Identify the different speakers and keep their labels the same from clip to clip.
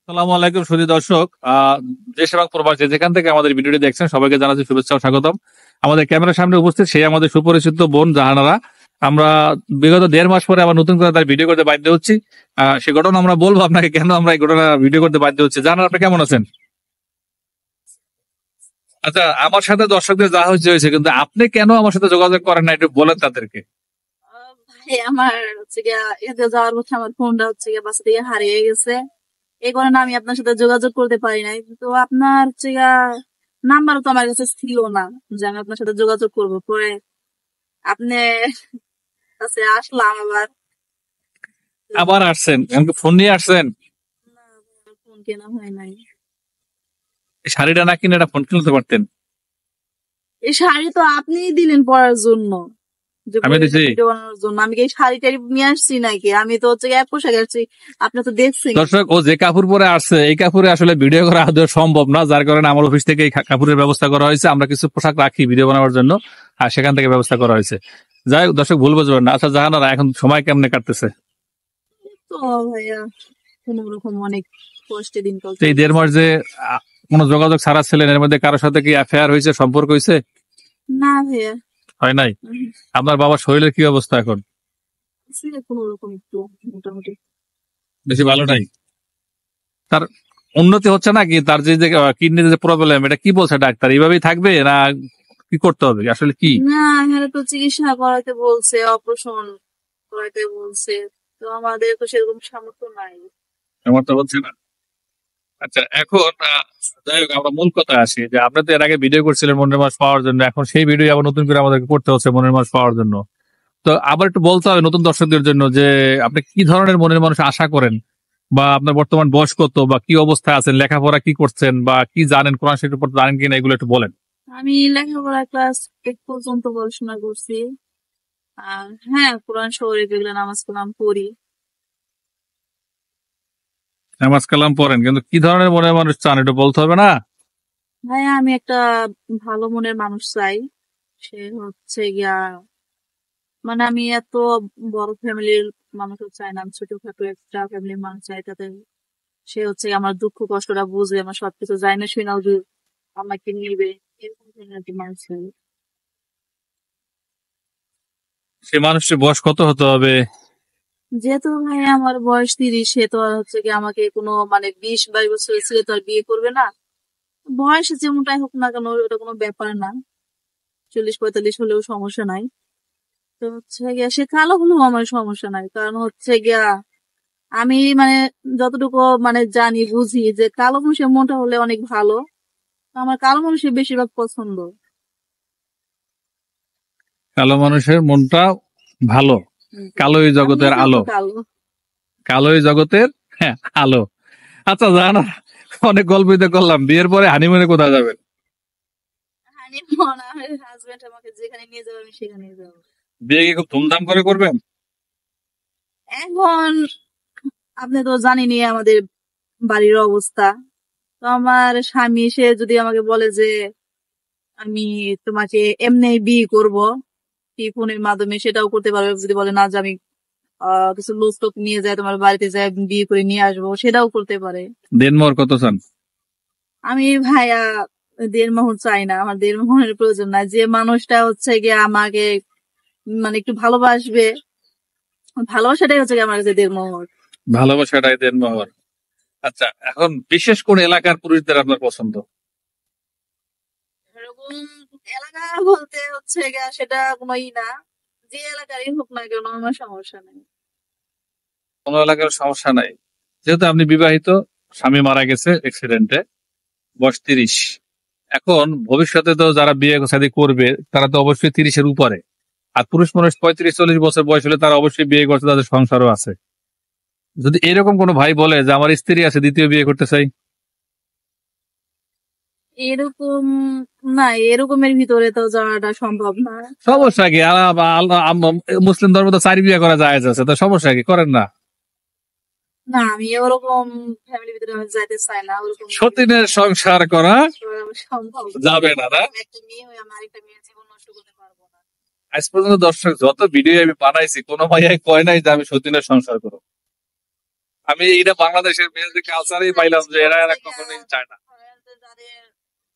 Speaker 1: আসসালামু আলাইকুম সুধী দর্শক, দেশ এবং প্রবাসী যেখান থেকে আমাদের ভিডিওটি দেখছেন সবাইকে জানাচ্ছি শুভেচ্ছা ও স্বাগতম। আমাদের ক্যামেরার সামনে উপস্থিত সেই আমাদের সুপরিচিত বোন জাহানারা। আমরা বিগত 1.5 মাস পরে আবার নতুন করে তার ভিডিও করতে বাধ্য হচ্ছি। সে ঘটনা আমরা বলবো আপনাকে কেন আমরা এই ঘটনা ভিডিও করতে বাধ্য হচ্ছি। জাহানারা, আপনি কেমন আছেন? আচ্ছা, আমার সাথে দর্শকদের যা হয়েছে, কিন্তু আপনি কেন আমার সাথে যোগাযোগ করেন না, একটু বলেন তাদেরকে।
Speaker 2: ভাই আমার হচ্ছে গিয়া এতে যাওয়ার পথে আমার ফোনটা হচ্ছে গিয়া বাসা থেকে হারিয়ে গেছে। এই কারণে আমি আপনার সাথে যোগাযোগ করতে পারি নাই। তো আপনার হচ্ছে গিয়া নাম্বারও তো আমার কাছে ছিল না যে আমি আপনার সাথে যোগাযোগ করব। পরে আপনি কাছে আসলাম আবার।
Speaker 1: আবার আসছেন, এমনকি ফোন নিয়ে আসছেন?
Speaker 2: না, ফোন কেনা হয় নাই।
Speaker 1: এই শাড়িটা না কিনে একটা ফোন কিনতে পারতেন।
Speaker 2: এই শাড়ি তো আপনিই দিলেন পরার জন্য, যে
Speaker 1: আমি দিছি?
Speaker 2: ভিডিও বানানোর জন্য। আমি কি এই শাড়ি টাড়ি নিয়ে আসছি নাকি? আমি তো হচ্ছে গিয়ে এক পোশাক আসছি, আপনি তো দেখছেন।
Speaker 1: দর্শক, ও যে কাপড় পরে আসছে এই কাপড়ে আসলে ভিডিও করা আদৌ সম্ভব না, যার কারণে আমার অফিস থেকে এই কাপড়ের ব্যবস্থা করা হয়েছে। আমরা কিছু পোশাক রাখি ভিডিও বানানোর জন্য, আর সেখান থেকে ব্যবস্থা করা হয়েছে। যাই হোক দর্শক, ভুল বুঝবেন না। আচ্ছা জাহানারা, এখন সময় কেমনে কাটতেছে?
Speaker 2: তো ভাইয়া কোন রকম অনেক কষ্টে দিন
Speaker 1: তো এই 1.5 মাস যে কোনো যোগাযোগ ছাড়া ছিলেন, এর মধ্যে কারোর সাথে কি অ্যাফেয়ার হয়েছে, সম্পর্ক হয়েছে?
Speaker 2: না ভাইয়া,
Speaker 1: হয় নাই? আপনার বাবার শরীরের কি অবস্থা এখন?
Speaker 2: কোন রকম একটু মোটামুটি।
Speaker 1: বেশি ভালো নাই? তার উন্নতি হচ্ছে নাকি? তার যে কিডনির যে প্রবলেম, এটা কি বলছে ডাক্তার? এইভাবেই থাকবে না কি করতে হবে আসলে কি?
Speaker 2: না, এখানে তো চিকিৎসা করাতে বলছে, অপারেশন করাতে বলছে। তো আমাদের তো সেরকম সামর্থ্য নাই।
Speaker 1: আমার তো হচ্ছে না। আচ্ছা, এখন যাই হোক, আমরা মূল কথা আসি যে আপনি তো এর আগে ভিডিও করছিলেন মনের মাস পাওয়ার জন্য, এখন সেই ভিডিও আবার নতুন করে আমাদেরকে করতে হচ্ছে মনের মাস পাওয়ার জন্য। তো আবার একটু বলতে হবে নতুন দর্শকদের জন্য যে আপনি কি ধরনের মনের মানুষ আশা করেন, বা আপনার বর্তমান বয়স কত, বা কি অবস্থায় আছেন, লেখাপড়া কি করছেন, বা কি জানেন, কোরআন শরীফের উপর জানেন কিনা, এগুলো একটু বলেন।
Speaker 2: আমি লেখাপড়া ক্লাস 8 পর্যন্ত পড়াশোনা করছি। আর হ্যাঁ, কোরআন শরীফ এগুলো নামাজ কালাম পড়ি।
Speaker 1: নামাজ কালাম পড়েন, কিন্তু কি ধরনের মনের মানুষ চান একটু বলতে হবে না?
Speaker 2: ভাই আমি একটা ভালো মনের মানুষ চাই। সে হচ্ছে গিয়া মানে আমি এত বড় ফ্যামিলির মানুষও চাই না, আমি ছোটখাটো একটা ফ্যামিলির মানুষ চাই। তাতে সে হচ্ছে আমার দুঃখ কষ্টটা বুঝবে, আমার সবকিছু জানে না শুনেও যে আমাকে নিবে, এরকম ধরনের একটা মানুষ চাই।
Speaker 1: সে মানুষটির বয়স কত হতে হবে?
Speaker 2: যেহেতু ভাই আমার বয়স 30, সে তো আর হচ্ছে কি আমাকে কোনো মানে 20-22 বছরের ছেলে তো আর বিয়ে করবে না। বয়স যেমনটাই হোক না কেন ওটা কোনো ব্যাপার না, 40-45 হলেও সমস্যা নাই। তো হচ্ছে গিয়া সে কালো হলেও আমার সমস্যা নাই, কারণ হচ্ছে গিয়া আমি মানে যতটুকু মানে জানি বুঝি যে কালো মানুষের মনটা হলে অনেক ভালো। তো আমার কালো মানুষের বেশিরভাগ পছন্দ।
Speaker 1: কালো মানুষের মনটা ভালো। কালোই জগতের
Speaker 2: আপনি
Speaker 1: আলো।
Speaker 2: কালো।
Speaker 1: কালোই জগতের, হ্যাঁ, আলো। আচ্ছা জানো, অনেক গল্প করলাম, বিয়ের পরে হানিমুনে কোথায় যাবেন?
Speaker 2: হানিমুন আমার হাজবেন্ড আমাকে যেখানে নিয়ে যাবে আমি সেখানে যাবো।
Speaker 1: বিয়ে কি খুব ধুমধাম করে করবেন?
Speaker 2: এখন আপনি তো জানেনই আমাদের বাড়ির অবস্থা। তো আমার স্বামী সে যদি আমাকে বলে যে আমি তোমাকে এমনি বিয়ে করব, কি ফোনের মাধ্যমে, সেটাও করতে পারবে। যদি বলে না যে আমি কিছু লোক টোক নিয়ে যায় তোমার বাড়িতে যায় বিয়ে করে নিয়ে আসবো, সেটাও করতে পারে।
Speaker 1: দেনমোহর কত চান?
Speaker 2: আমি ভাইয়া দেড়মোহর চাই না, আমার দেড়মোহরের প্রয়োজন নাই। যে মানুষটা হচ্ছে গিয়ে আমাকে মানে একটু ভালোবাসবে, ভালোবাসাটাই হচ্ছে গিয়ে আমার কাছে দেড়মোহর।
Speaker 1: ভালোবাসাটাই দেনমোহর। আচ্ছা, এখন বিশেষ কোন এলাকার পুরুষদের আপনার পছন্দ?
Speaker 2: এরকম এলাকা বলতে হচ্ছে গিয়া সেটা কোনো না, যে এলাকারই হোক না কেন আমার সমস্যা নেই।
Speaker 1: কোন এলাকার সমস্যা নাই? যেহেতু আপনি বিবাহিত, স্বামী মারা গেছে অ্যাক্সিডেন্টে, বয়স 30, এখন ভবিষ্যতে তো যারা বিয়ে শাদী করবে তারা তো অবশ্যই 30-এর উপরে। আর পুরুষ মানুষ 35-40 বছর বয়স হলে তারা অবশ্যই বিয়ে করছে, তাদের সংসারও আছে। যদি এরকম কোনো ভাই বলে যে আমার স্ত্রী আছে, দ্বিতীয় বিয়ে করতে চাই,
Speaker 2: এরকম না, এরকমের ভিতরে তো যাওয়াটা সম্ভব না।
Speaker 1: সমস্যা কি? মুসলিম ধর্ম তো 4 বিয়ে করা যায় আছে, তো সমস্যা কি? করেন না।
Speaker 2: না, আমি ওরকম ফ্যামিলির ভিতরে আমি যাইতে চাই না। ওরকম
Speaker 1: সতীনের সংসার করা
Speaker 2: সম্ভব
Speaker 1: যাবে না, না?
Speaker 2: একটা মেয়ে হয়ে আমার একটা মেয়ের জীবন নষ্ট করতে পারবো না।
Speaker 1: আজ পর্যন্ত দর্শক যত ভিডিও আমি বানাইছি, কোনো ভাইয়াই কয় নাই যে আমি সতীনের সংসার করব। আমি এটা বাংলাদেশের মেয়েদের কালচারেই পাইলাম যে এরা কখনোই চায় না।
Speaker 2: যাদের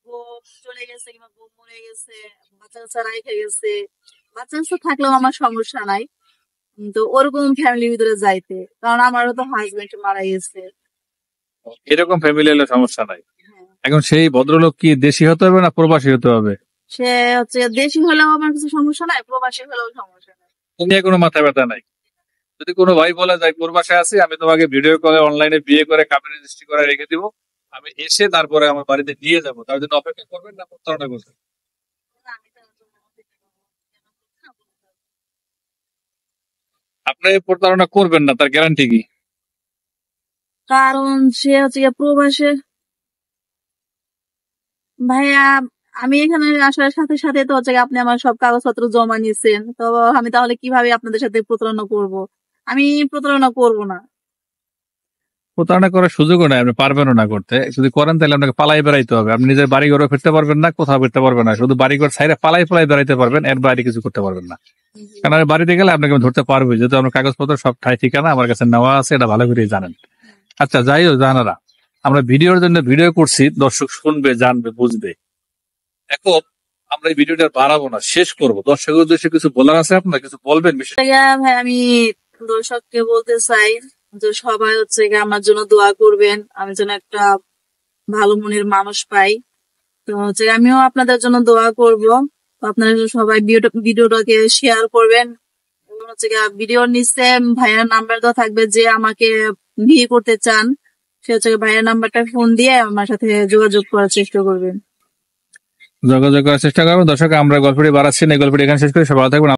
Speaker 2: বউ চলে গেছে কিংবা বউ মরে গেছে, বাচ্চা কাচ্চা রাইখে গেছে, বাচ্চা কাচ্চা থাকলেও আমার সমস্যা নাই, কিন্তু ওরকম ফ্যামিলির ভিতরে যাইতে, কারণ আমারও তো হাজবেন্ড মারা গেছে।
Speaker 1: এরকম ফ্যামিলি হলে সমস্যা নাই।
Speaker 2: হ্যাঁ।
Speaker 1: এখন সেই ভদ্রলোক কি দেশি হতে হবে না প্রবাসী হতে হবে?
Speaker 2: সে হচ্ছে দেশি হলেও আমার কিছু সমস্যা নাই, প্রবাসী হলেও সমস্যা নাই।
Speaker 1: নিয়ে কোনো মাথা ব্যথা নাই। যদি কোনো ভাই বলে যায় প্রবাসে আছি, আমি তোমাকে ভিডিও কলে অনলাইনে বিয়ে করে কাবিন রেজিস্ট্রি করে রেখে দিব, আমি এসে তারপরে আমার বাড়িতে নিয়ে যাবো, তার জন্য অপেক্ষা করবেন না প্রতারণা করবেন?
Speaker 2: না, আমি তার জন্য অপেক্ষা করবো না। কেন করবো না, বলতে হবে।
Speaker 1: আপনি প্রতারণা করবেন না তার গ্যারান্টি কি?
Speaker 2: কারণ সে হচ্ছে গিয়ে প্রবাসে। ভাইয়া, আমি এখানে আসার সাথে সাথে তো হচ্ছে গিয়ে আপনি আমার সব কাগজপত্র জমা নিয়েছেন, তো আমি তাহলে কিভাবে আপনাদের সাথে প্রতারণা করব? আমি প্রতারণা করব না।
Speaker 1: প্রতারণা করার সুযোগও নাই, আপনি পারবেনও না করতে। যদি করেন তাহলে আপনাকে পালাই বেড়াইতে হবে, আপনি নিজের বাড়ি ঘরে ফিরতে পারবেন না, কোথাও ফিরতে পারবেন না, শুধু বাড়ি ঘর ছাইরে পালাই পালাই বেড়াইতে পারবেন, এর বাইরে কিছু করতে পারবেন না। কারণ আমি বাড়িতে গেলে আপনাকে আমি ধরতে পারবো, যেহেতু আমার কাগজপত্র সব ঠাই ঠিকানা আমার কাছে নেওয়া আছে, এটা ভালো করে জানেন। আচ্ছা, যাই হোক জানারা, আমরা ভিডিওর জন্য ভিডিও করছি, দর্শক শুনবে, জানবে, বুঝবে। এখন আমরা এই ভিডিওটা বাড়াবো না, শেষ করবো। দর্শকের উদ্দেশ্যে কিছু বলার আছে আপনার, কিছু বলবেন বিষয়?
Speaker 2: ভাই, আমি দর্শককে বলতে চাই যে সবাই হচ্ছে গিয়ে আমার জন্য দোয়া করবেন, আমি যেন একটা ভালো মনের মানুষ পাই। তো হচ্ছে আমিও আপনাদের জন্য দোয়া করব। তো আপনারা সবাই ভিডিওটাকে শেয়ার করবেন, এবং হচ্ছে গিয়ে ভিডিওর নিচে ভাইয়ার নাম্বার দেওয়া থাকবে, যে আমাকে বিয়ে করতে চান সে হচ্ছে গিয়ে ভাইয়ার নাম্বারটা ফোন দিয়ে আমার সাথে যোগাযোগ করার চেষ্টা করবেন।
Speaker 1: যোগাযোগ করার চেষ্টা করবেন। দর্শক, আমরা গল্পটি বাড়াচ্ছি না, এই গল্পটি এখানে শেষ করি। সবাই ভালো থাকবেন।